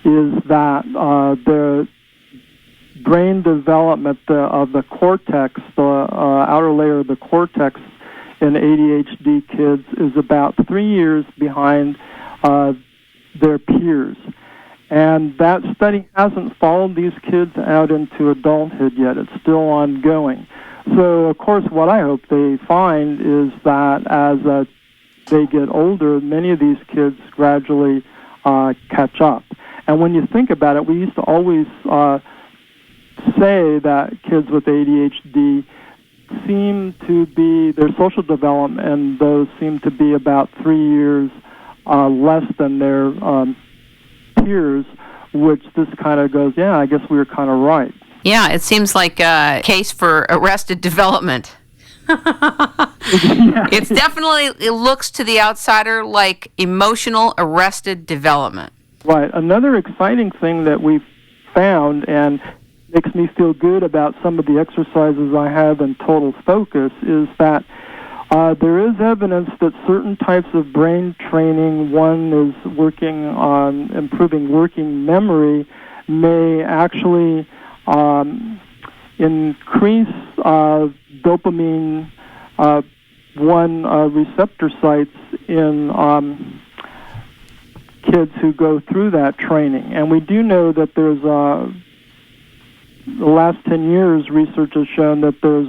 is that the brain development of the cortex, the outer layer of the cortex in ADHD kids is about 3 years behind their peers. And that study hasn't followed these kids out into adulthood yet. It's still ongoing. So, of course, what I hope they find is that as they get older, many of these kids gradually catch up. And when you think about it, we used to always say that kids with ADHD seem to be, their social development and those seem to be about 3 years less than their peers, which this kind of goes, yeah, I guess we were kind of right. Yeah, it seems like a case for arrested development. It's definitely, it looks to the outsider like emotional arrested development. Right. Another exciting thing that we've found and makes me feel good about some of the exercises I have in Total Focus is that there is evidence that certain types of brain training, one is working on improving working memory, may actually increase dopamine receptor sites in kids who go through that training. And we do know that there's the last 10 years, research has shown that there's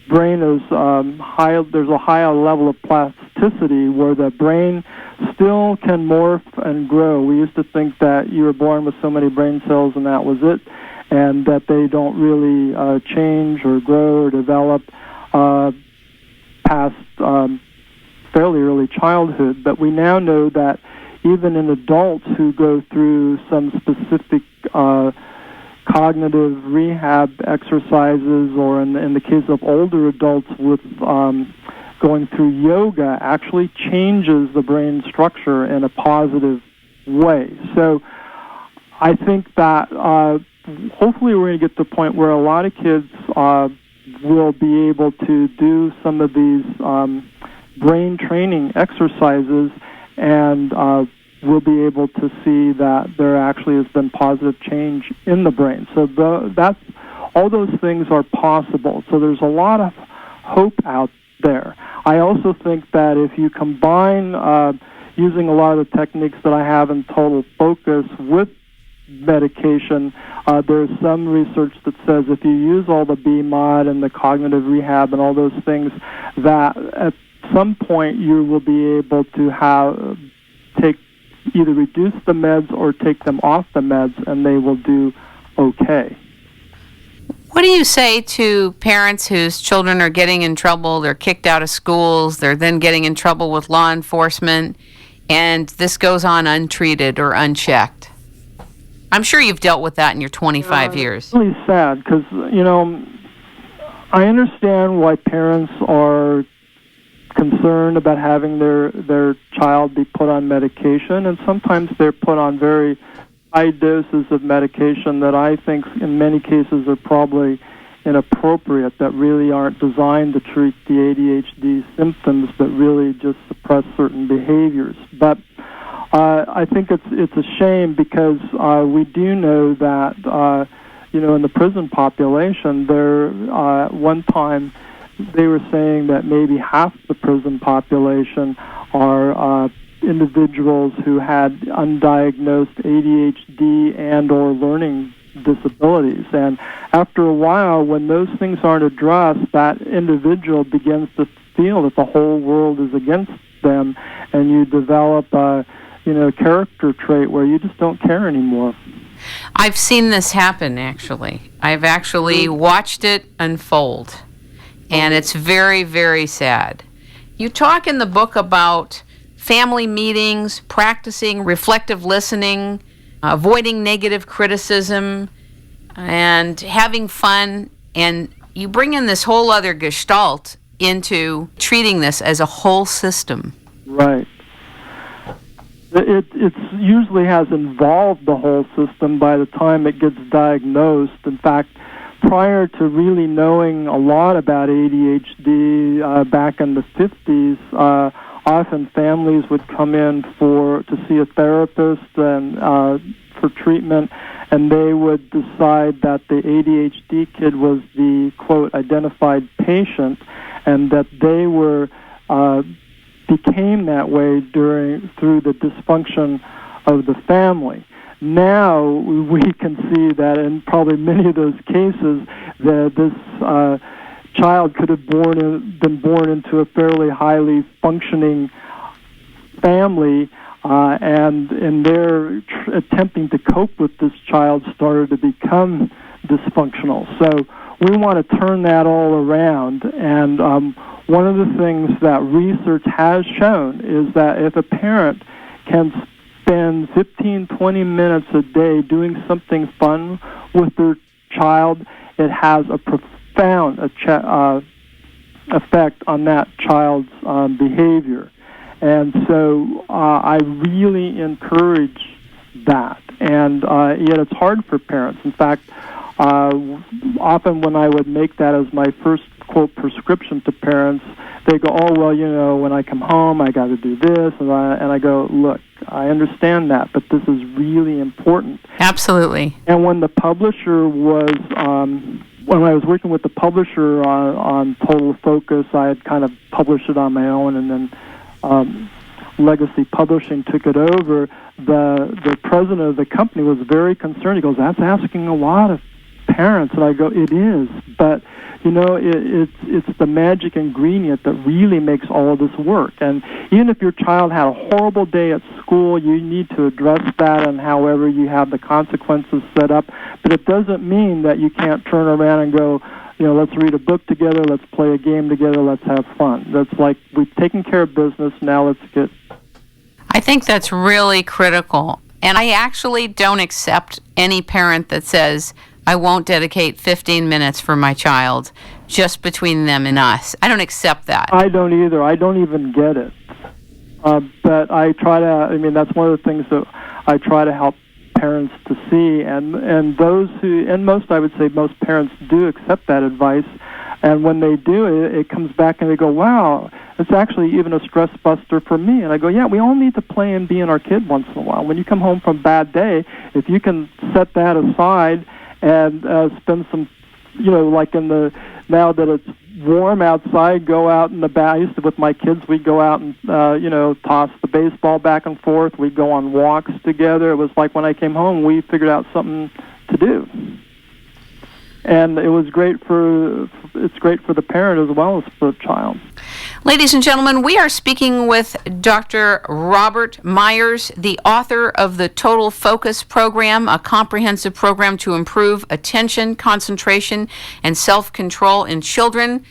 brain is there's a higher level of plasticity where the brain still can morph and grow. We used to think that you were born with so many brain cells and that was it, and that they don't really change or grow or develop past fairly early childhood. But we now know that even in adults who go through some specific cognitive rehab exercises, or in the case of older adults with going through yoga, actually changes the brain structure in a positive way. So I think that hopefully we're going to get to the point where a lot of kids will be able to do some of these brain training exercises, and we'll be able to see that there actually has been positive change in the brain. So that's all those things are possible. So there's a lot of hope out there. I also think that if you combine using a lot of the techniques that I have in Total Focus with medication, there's some research that says if you use all the BMOD and the cognitive rehab and all those things, that at some point you will be able to either reduce the meds or take them off the meds, and they will do okay. What do you say to parents whose children are getting in trouble, they're kicked out of schools, they're then getting in trouble with law enforcement, and this goes on untreated or unchecked? I'm sure you've dealt with that in your 25 years. It's really sad because, I understand why parents are concerned about having their child be put on medication, and sometimes they're put on very high doses of medication that I think in many cases are probably inappropriate, that really aren't designed to treat the ADHD symptoms but really just suppress certain behaviors. But I think it's a shame because we do know that in the prison population there one time they were saying that maybe half the prison population are individuals who had undiagnosed ADHD and or learning disabilities. And after a while, when those things aren't addressed, that individual begins to feel that the whole world is against them, and you develop a character trait where you just don't care anymore. I've seen this happen, actually. I've actually watched it unfold. And it's very, very sad. You talk in the book about family meetings, practicing reflective listening, avoiding negative criticism, and having fun. And you bring in this whole other gestalt into treating this as a whole system. Right. It usually has involved the whole system by the time it gets diagnosed. In fact, prior to really knowing a lot about ADHD back in the 50s, often families would come in to see a therapist and for treatment, and they would decide that the ADHD kid was the, quote, identified patient, and that they became that way through the dysfunction of the family. Now we can see that in probably many of those cases that this child could have been born into a fairly highly functioning family, and in their attempting to cope with this child started to become dysfunctional. So we want to turn that all around, and one of the things that research has shown is that if a parent can spend 15, 20 minutes a day doing something fun with their child, it has a profound effect on that child's behavior. And so I really encourage that. And yet it's hard for parents. In fact, often when I would make that as my first, quote, prescription to parents, they go, oh, well, when I come home, I got to do this. And I go, look, I understand that, but this is really important. Absolutely. And when the publisher was, when I was working with the publisher on Total Focus, I had kind of published it on my own, and then Legacy Publishing took it over. The president of the company was very concerned. He goes, that's asking a lot of parents. And I go, it is, but it's the magic ingredient that really makes all of this work. And even if your child had a horrible day at school, you need to address that, and however you have the consequences set up. But it doesn't mean that you can't turn around and go, let's read a book together, let's play a game together, let's have fun. That's like, we've taken care of business, now let's get... I think that's really critical. And I actually don't accept any parent that says, I won't dedicate 15 minutes for my child just between them and us. I don't accept that. I don't either. I don't even get it. But I try to, that's one of the things that I try to help parents to see, and those who, and most, I would say most parents do accept that advice, and when they do, it comes back and they go, wow, it's actually even a stress buster for me. And I go, yeah, we all need to play and be in our kid once in a while. When you come home from a bad day, if you can set that aside and spend some, like now that it's warm outside, go out in the back. I used to, with my kids, we'd go out and, toss the baseball back and forth. We'd go on walks together. It was like when I came home, we figured out something to do. And it was it's great for the parent as well as for the child. Ladies and gentlemen, we are speaking with Dr. Robert Myers, the author of the Total Focus Program, a comprehensive program to improve attention, concentration, and self-control in children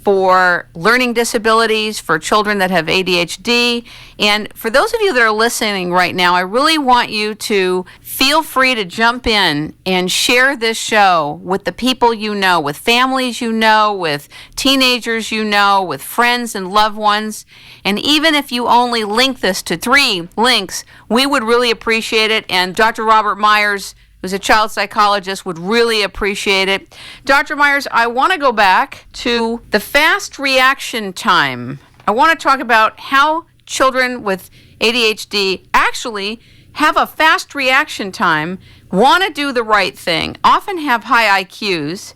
for learning disabilities, for children that have ADHD. And for those of you that are listening right now, I really want you to feel free to jump in and share this show with the people you know, with families you know, with teenagers you know, with friends and loved ones. And even if you only link this to 3 links, we would really appreciate it. And Dr. Robert Myers, who's a child psychologist, would really appreciate it. Dr. Myers, I want to go back to the fast reaction time. I want to talk about how children with ADHD actually have a fast reaction time, want to do the right thing, often have high IQs,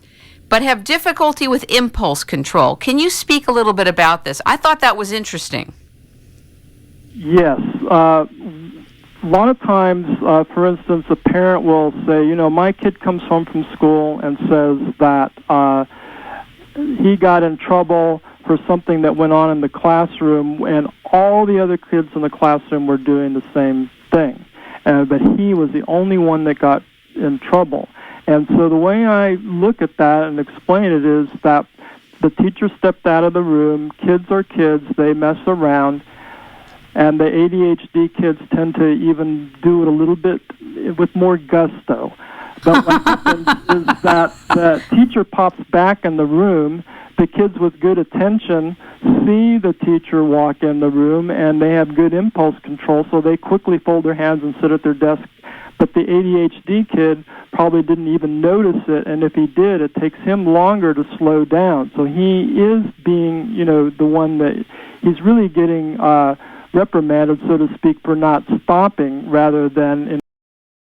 but have difficulty with impulse control. Can you speak a little bit about this? I thought that was interesting. Yes. A lot of times, for instance, a parent will say, my kid comes home from school and says that he got in trouble for something that went on in the classroom, and all the other kids in the classroom were doing the same thing. But he was the only one that got in trouble. And so the way I look at that and explain it is that the teacher stepped out of the room, kids are kids, they mess around, and the ADHD kids tend to even do it a little bit with more gusto. But what happens is that the teacher pops back in the room, the kids with good attention see the teacher walk in the room, and they have good impulse control, so they quickly fold their hands and sit at their desk But the ADHD kid probably didn't even notice it, and if he did, it takes him longer to slow down. So he is being, the one that he's really getting reprimanded, so to speak, for not stopping rather than